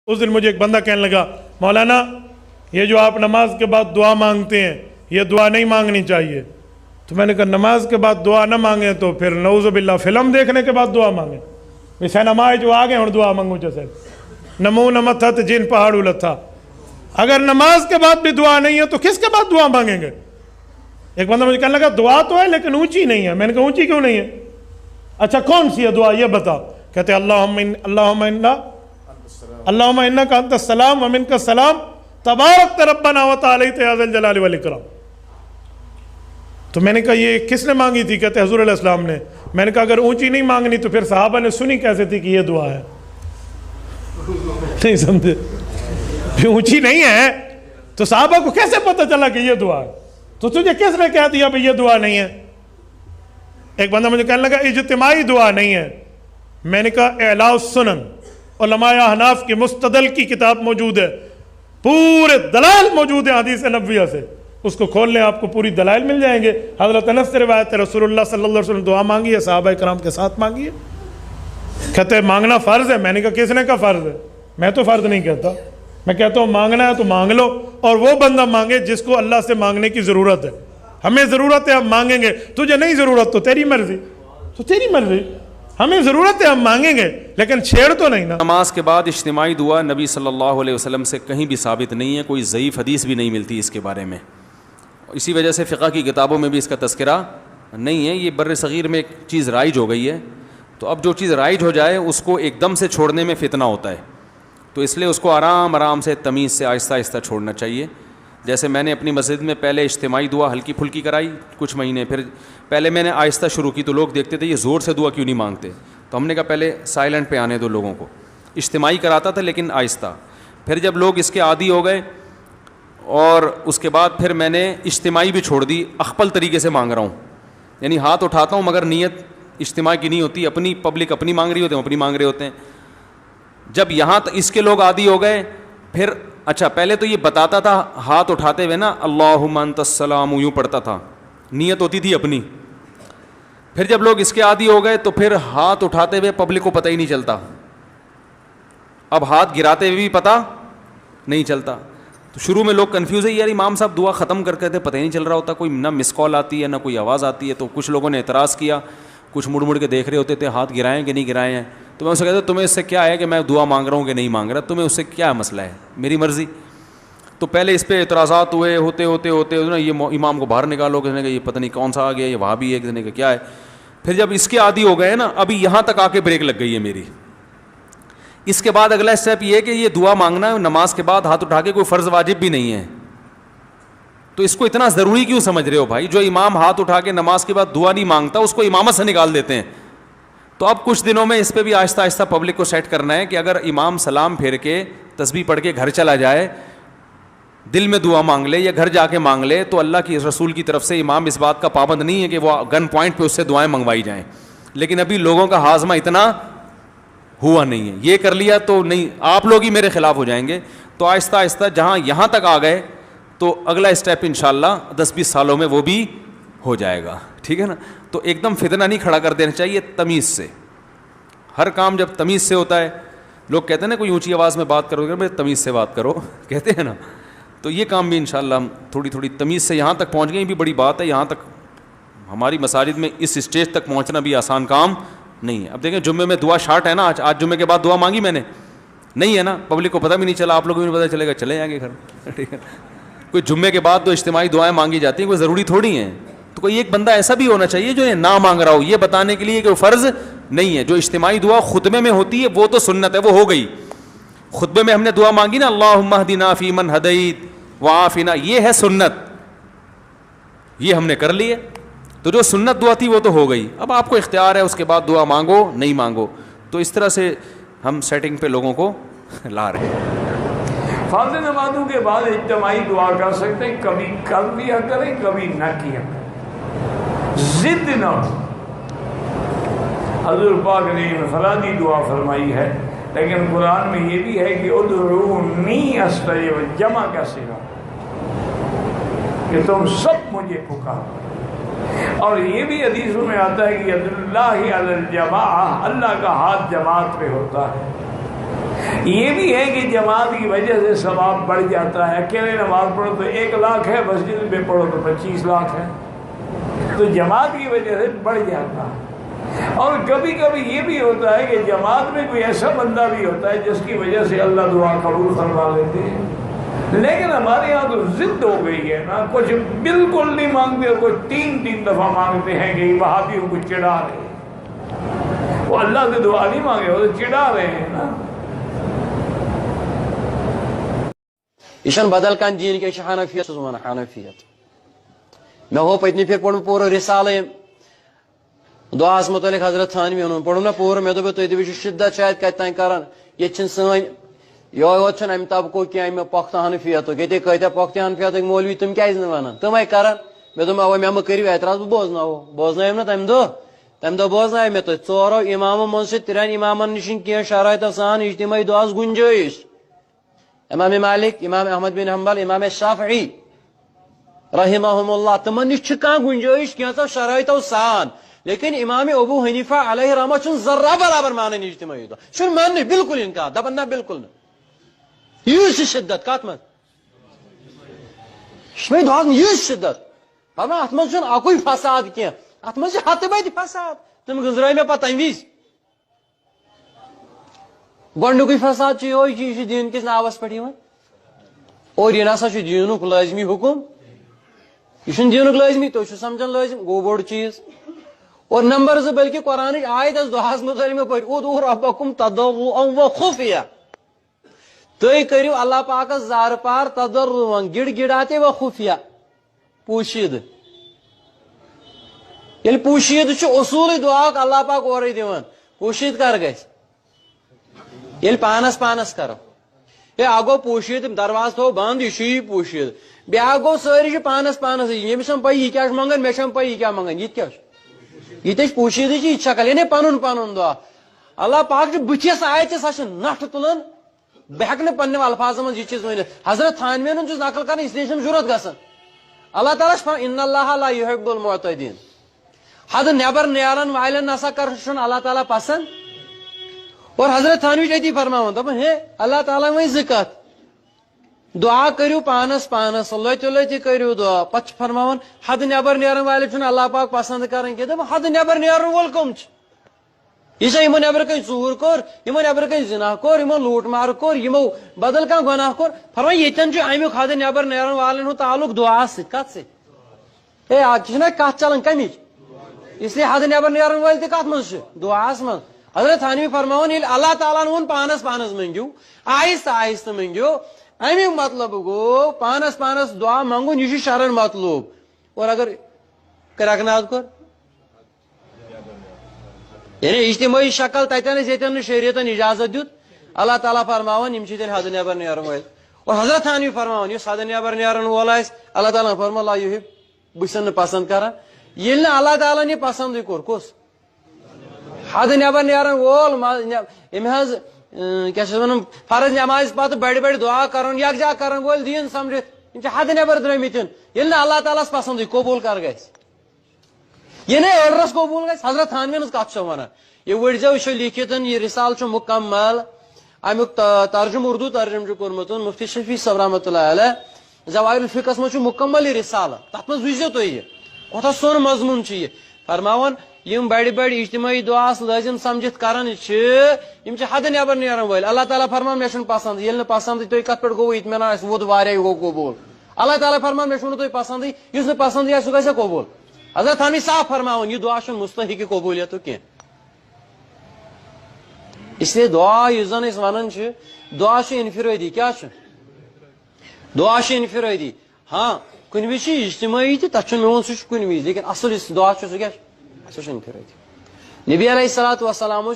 اس دن مجھے ایک بندہ کہنے لگا مولانا یہ جو آپ نماز کے بعد دعا مانگتے ہیں یہ دعا نہیں مانگنی چاہیے. تو میں نے کہا نماز کے بعد دعا نہ مانگیں تو پھر نعوذ باللہ فلم دیکھنے کے بعد دعا مانگیں. سینما جو آگے اور دعا مانگو جیسے نمو نمت جن پہاڑ التھا. اگر نماز کے بعد بھی دعا نہیں ہے تو کس کے بعد دعا مانگیں گے؟ ایک بندہ مجھے کہنے لگا دعا تو ہے لیکن اونچی نہیں ہے. میں نے کہا اونچی کیوں نہیں ہے؟ اچھا کون سی ہے دعا یہ بتا. کہتے اللہم انکا انت السلام و منک السلام تبارک ربنا و تعالیت یا ذا الجلال والاکرام. تو میں نے کہا یہ کس نے مانگی تھی؟ کہتے حضور علیہ السلام نے. میں نے کہا اگر اونچی نہیں مانگنی تو پھر صحابہ نے سنی کیسے تھی کہ یہ دعا ہے؟ نہیں سمجھے؟ پھر اونچی نہیں ہے تو صحابہ کو کیسے پتہ چلا کہ یہ دعا ہے؟ تو تجھے کس نے کہہ دیا بھئی یہ دعا نہیں ہے؟ ایک بندہ مجھے کہنے لگا اجتماعی دعا نہیں ہے. میں نے کہا اعلاء السنن علماء احناف کی مستدل کی کتاب موجود ہے, پورے دلائل موجود ہیں حدیث نبویہ سے, اس کو کھول لیں آپ کو پوری دلائل مل جائیں گے. حضرت انس سے روایت ہے رسول اللہ صلی اللہ علیہ وسلم دعا مانگی ہے, صحابہ کرام کے ساتھ مانگی ہے. کہتے ہیں مانگنا فرض ہے. میں نے کہا کس نے کہا فرض ہے؟ میں تو فرض نہیں کہتا, میں کہتا ہوں مانگنا ہے تو مانگ لو, اور وہ بندہ مانگے جس کو اللہ سے مانگنے کی ضرورت ہے. ہمیں ضرورت ہے ہم مانگیں گے, تجھے نہیں ضرورت تو تیری مرضی, تو تیری مرضی. ہمیں ضرورت ہے ہم مانگیں گے لیکن چھیڑ تو نہیں نا. نماز کے بعد اجتماعی دعا نبی صلی اللہ علیہ وسلم سے کہیں بھی ثابت نہیں ہے, کوئی ضعیف حدیث بھی نہیں ملتی اس کے بارے میں. اسی وجہ سے فقہ کی کتابوں میں بھی اس کا تذکرہ نہیں ہے. یہ بر صغیر میں ایک چیز رائج ہو گئی ہے, تو اب جو چیز رائج ہو جائے اس کو ایک دم سے چھوڑنے میں فتنہ ہوتا ہے, تو اس لیے اس کو آرام آرام سے تمیز سے آہستہ آہستہ چھوڑنا چاہیے. جیسے میں نے اپنی مسجد میں پہلے اجتماعی دعا ہلکی پھلکی کرائی کچھ مہینے, پھر پہلے میں نے آہستہ شروع کی تو لوگ دیکھتے تھے یہ زور سے دعا کیوں نہیں مانگتے, تو ہم نے کہا پہلے سائلنٹ پہ آنے دو لوگوں کو. اجتماعی کراتا تھا لیکن آہستہ. پھر جب لوگ اس کے عادی ہو گئے اور اس کے بعد پھر میں نے اجتماعی بھی چھوڑ دی, اخپل طریقے سے مانگ رہا ہوں, یعنی ہاتھ اٹھاتا ہوں مگر نیت اجتماع کی نہیں ہوتی, اپنی پبلک اپنی مانگ رہی ہوتے ہیں, اپنی مانگ رہے ہوتے ہیں. جب یہاں اس کے لوگ عادی ہو گئے پھر اچھا پہلے تو یہ بتاتا تھا ہاتھ اٹھاتے ہوئے نا اللہم انت السلام یوں پڑھتا تھا, نیت ہوتی تھی اپنی. پھر جب لوگ اس کے عادی ہو گئے تو پھر ہاتھ اٹھاتے ہوئے پبلک کو پتہ ہی نہیں چلتا, اب ہاتھ گراتے ہوئے بھی پتہ نہیں چلتا. تو شروع میں لوگ کنفیوز ہے یار امام صاحب دعا ختم کر کے تھے پتہ ہی نہیں چل رہا ہوتا, کوئی نہ مس کال آتی ہے نہ کوئی آواز آتی ہے. تو کچھ لوگوں نے اعتراض کیا, کچھ مڑ مڑ کے دیکھ رہے ہوتے تھے ہاتھ گرائیں کہ نہیں گرائے ہیں. تو میں اسے کہتا تمہیں اس سے کیا ہے کہ میں دعا مانگ رہا ہوں کہ نہیں مانگ رہا, تمہیں اس سے کیا مسئلہ ہے, میری مرضی. تو پہلے اس پہ اعتراضات ہوئے, ہوتے نا یہ امام کو باہر نکالو, کسی نے کہا یہ پتہ نہیں کون سا آ گیا, یہ وہاں بھی ہے, کسی نے کہا کیا ہے. پھر جب اس کے عادی ہو گئے نا, ابھی یہاں تک آ کے بریک لگ گئی ہے میری. اس کے بعد اگلا اسٹیپ یہ ہے کہ یہ دعا مانگنا ہے نماز کے بعد ہاتھ اٹھا کے, کوئی فرض واجب بھی نہیں ہے. تو اس کو اتنا ضروری کیوں سمجھ رہے ہو بھائی؟ جو امام ہاتھ اٹھا کے نماز کے بعد دعا نہیں مانگتا اس کو امامت سے نکال دیتے ہیں. تو اب کچھ دنوں میں اس پہ بھی آہستہ آہستہ پبلک کو سیٹ کرنا ہے کہ اگر امام سلام پھیر کے تسبیح پڑھ کے گھر چلا جائے, دل میں دعا مانگ لے یا گھر جا کے مانگ لے, تو اللہ کی رسول کی طرف سے امام اس بات کا پابند نہیں ہے کہ وہ گن پوائنٹ پہ اس سے دعائیں منگوائی جائیں. لیکن ابھی لوگوں کا ہاضمہ اتنا ہوا نہیں ہے, یہ کر لیا تو نہیں, آپ لوگ ہی میرے خلاف ہو جائیں گے. تو آہستہ آہستہ جہاں یہاں تک آ گئے تو اگلا اسٹیپ انشاءاللہ 10-20 سالوں میں وہ بھی ہو جائے گا, ٹھیک ہے نا. تو ایک دم فتنہ نہیں کھڑا کر دینا چاہیے, تمیز سے. ہر کام جب تمیز سے ہوتا ہے, لوگ کہتے ہیں نا کوئی اونچی آواز میں بات کرو گے, تمیز سے بات کرو کہتے ہیں نا, تو یہ کام بھی انشاءاللہ ہم تھوڑی تھوڑی تمیز سے یہاں تک پہنچ گئے. یہ بھی بڑی بات ہے, یہاں تک ہماری مساجد میں اس اسٹیج تک پہنچنا بھی آسان کام نہیں ہے. اب دیکھیں جمعے میں دعا شارٹ ہے نا, آج جمعے کے بعد دعا مانگی میں نے نہیں ہے نا, پبلک کو پتہ بھی نہیں چلا, آپ لوگوں کو بھی پتہ چلے گا, چلے جائیں گے گھر, ٹھیک ہے. کوئی جمعے کے بعد تو اجتماعی دعائیں مانگی جاتی ہیں, کوئی ضروری تھوڑی ہیں. تو کوئی ایک بندہ ایسا بھی ہونا چاہیے جو یہ نہ مانگ رہا ہو, یہ بتانے کے لیے کہ وہ فرض نہیں ہے. جو اجتماعی دعا خطبے میں ہوتی ہے وہ تو سنت ہے, وہ ہو گئی. خطبے میں ہم نے دعا مانگی نا اللہم اہدنا فیمن ہدیت وعافنا, یہ ہے سنت, یہ ہم نے کر لی ہے. تو جو سنت دعا تھی وہ تو ہو گئی. اب آپ کو اختیار ہے اس کے بعد دعا مانگو نہیں مانگو. تو اس طرح سے ہم سیٹنگ پہ لوگوں کو لا رہے ہیں. فرض نمازوں کے بعد اجتماعی دعا کر سکتے ہیں, کبھی کر دیا کریں کبھی نہ کیا کریں, ضد نہ ہو. حضور پاک نے انفرادی دعا فرمائی ہے, لیکن قرآن میں یہ بھی ہے کہ ادعونی استجب, جمع کا صیغہ کہ تم سب مجھے پکارو. اور یہ بھی حدیثوں میں آتا ہے کہ ید اللہ علی الجماعہ, اللہ کا ہاتھ جماعت پہ ہوتا ہے. یہ بھی ہے کہ جماعت کی وجہ سے ثواب بڑھ جاتا ہے. اکیلے نماز پڑھو تو 1 لاکھ ہے, مسجد میں پڑھو تو 25 لاکھ ہے. تو جماعت کی وجہ سے بڑھ جاتا ہے. اور کبھی کبھی یہ بھی ہوتا ہے کہ جماعت میں کوئی ایسا بندہ بھی ہوتا ہے جس کی وجہ سے اللہ دعا قبول فرما لیتے ہیں. لیکن ہمارے یہاں تو ضد ہو گئی ہے نا, کچھ بالکل نہیں مانگتے, کچھ 3 دفعہ مانگتے ہیں کہ وہابیوں کو چڑھا رہے ہیں. وہ اللہ سے دعا نہیں مانگے, وہ تو چڑھا رہے ہیں نا. یہ بدل کان دین کی حنفیت حنفیت میں ہو پتنی پھر پور پورا رسالہ دعاس متعلق حضرت تھانوی ان پڑھو نا پور میں دپ تھی دو شدت شاید کت تین کران یہ سن یوت امہ طبقہ کی امہ پختہ حنفیت یہ کتیا پختہ حنفیت مولوی تم کیا ونان تم کران مے دم اوے مے کرو اعتراض بہ بوزن نا تمہ دہ بوزن مے تھی ژورو امامو من سے 3 امامن نشن کی شرائط سان اجتماعی دعاس گنجائش امام مالک, امام احمد بن حنبل, امام شافعی رحمہم اللہ تمن نش گنجائش کینژو شرائطو سان. لیکن امام ابو حنیفہ علیہ رحمہ چھ ذرہ برابر مانن اجتماعی دعا چھ مان بالکل انکار دپن نہ بالکل نہ یہ شدت کت من اجتماعی دعا یہ شدت فرما ات من چھ اکوئی فساد کی ات من ہتھ بد فساد تم گزرے مے پتہ تمہ وز گۄڈنیُکُے فساد یہ دین کس ناوس پہ اور یہ نسا دینک لازمی حکم, یہ دینک لازمی تھی سمجھان لازم گو بوڑ چیز. اور نمبر 2 بلکہ قرآن آیت دعاس متعلق پہ ادعوا ربکم تضرعا وخفیا تھی کرو اللہ پاکس زار پار تضرعا گڑ گڑاتے و خفیا پوشید. یل پوشید اصول دعا اللہ پاک اورے دان پوشید کر گژھِ یل پانس پانس کرو یہ اگو پوشید درواز تھو بند یہ پوشید بیا گو ساری پانس پانس یمس پی یہ کیا منگان مے پی یہ کیا منگان یہ کیا یہ پوشید یہ شکل یعنی پن پن دعا اللہ پاک بتھس آیت سا نٹ تلان بہ ہوں پنہ الفاظ من یہ چیز ورنت. حضرت تھانوین ہن نقل کر اس لیے ضرورت گھان اللہ تعالیٰ ان اللہ لا يحب المعتدین حد نیبر نیرن والن نسا کر اللہ تعالیٰ پسند. اور حضرت تھانوی اتی فرماون دپان ہے اللہ تعالیٰ وی زکات دعا کرو پانس پانس لت لت کرو دعا پتہ فرماون حد نیبر نیرن والے چھن اللہ پاک پسند کران کی دپ حد نیبر نیرن وول کم یہ یمو نیبر کن ژور کور یمو نیبر کن زنا کور یمو لوٹ مار کور یمو بدل کان گناہ کور فرمان یتن امیک حد نیبر نیرن والن ہند تعلق دعا ست کت ست ہے آج کت چلان کمی اس لیے حد نیبر نیرن وال تہ کت من دعاس من. حضرت تھانوی فرماون یل اللہ تعالیٰ وون پانس پانس منگو آہستہ آہستہ منگو امیک مطلب گو پانس پانس دعا منگون یہ شرن مطلوب. اور اگر کرکناد کور یعنی اجتماعی شکل تتن یتن شریعتن اجازت دیت اللہ تعالیٰ فرماون یم تیل حد نیبر نیرن وول. اور حضرت تھانوی فرماون اس حد نیبر نیرن وول آس اللہ تعالیٰ فرمان لا یحب بہ پسند کران یل نہ اللہ تعالیٰ یہ پسند کور کس حد نیبر نیرن وول ام حض کیا فرض نماز پتہ بڑ بڑ دعا کرن یکجا کرن وول دین سمجھت یم حد نیبر درمتن یل نہ اللہ تعالیٰ پسند قبول کر گژھِ یہ نا ایڈرس قبول گژھِ. حضرت تھانوی ہن کت ونان یہ وڑزو یہ لکھت یہ رسال مکمل امیک ترجم اردو ترجم کورمت مفتی شفیع صاحب رحمۃ اللہ علیہ زوائر الفقہس من مکمل یہ رسالہ تر من وزو تھی کوتہ سون مضمون یہ فرماون یم بڑ بڑ اجتماعی دعاس لازم سمجھت کران یم حد نیبر نیرن ول اللہ تعالیٰ فرمان مے پسند یل پسند تھی کت پہ گو اطمینان ووت واریاہ گو قبول اللہ تعالیٰ فرمان مے تھی پسند اس پسند سہ گژھِ قبول. حضرت تھانوی صاف فرماون یہ دعا مستحق قبولیت کی اس لیے دعا اس زن ونان دعا انفرادی کیا دعا انفرادی ہاں کن وز اجتماعی تک میون سہ کن وز لیکن اصل اس دعا سہ کیا انفرادی. نبی علیہ الصلوۃ والسلام